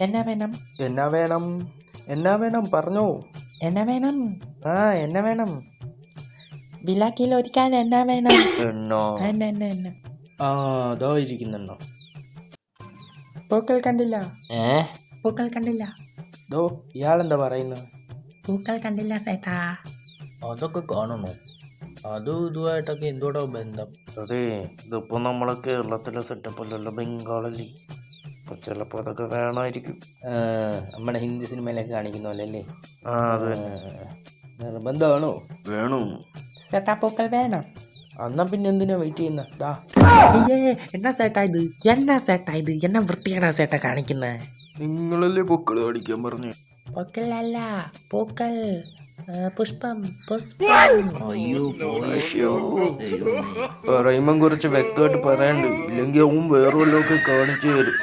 എന്നാ വേണം? എന്നാ വേണം? എന്നാ വേണം പറഞ്ഞോ. എന്നാ വേണം? എന്നാ വേണം? ബിലാക്കിയിൽ ഒരിക്കൽ എന്നാ വേണം? എണ്ണോ? എണ്ണ അതോ ഇരിക്കുന്നെണ്ണോ. പൂക്കൾ കണ്ടില്ല. പൂക്കൾ കണ്ടില്ല. ദോ ഇയാളെന്താ പറയുന്നത്? പൂക്കൾ കണ്ടില്ല സേട്ടാ. അതൊക്കെ കാണണോ? അതും ഇതുമായിട്ടൊക്കെ എന്തോടോ ബന്ധം? അതെ, ഇതിപ്പോ നമ്മളെ കേരളത്തിലെ സെറ്റപ്പ് അല്ലല്ലോ, ബംഗാളല്ലേ. അപ്പൊ ചിലപ്പോ അതൊക്കെ വേണമായിരിക്കും. നമ്മുടെ ഹിന്ദി സിനിമയിലൊക്കെ കാണിക്കുന്ന പോലെ അല്ലേ? അത് നിർബന്ധമാണോ? വേണോ സേട്ടാ പൂക്കൾ വേണം. എന്നാ പിന്നെ എന്തിനാ വെയിറ്റ് ചെയ്യുന്ന? എന്നാ സേട്ടാ ഇത്? എന്നാ വൃത്തിയാടാ സേട്ടാ കാണിക്കുന്നത്? നിങ്ങളല്ലേ പൂക്കൾ കാണിക്കാൻ പറഞ്ഞു. പൂക്കളല്ല, പൂക്കൾ. പുഷ്പം. അയ്യോ പറയുമ്പം കുറച്ച് വ്യക്തമായിട്ട് പറയണ്ട്, ഇല്ലെങ്കിൽ അവൻ വേറെ വല്ലതൊക്കെ കാണിച്ചു തരും.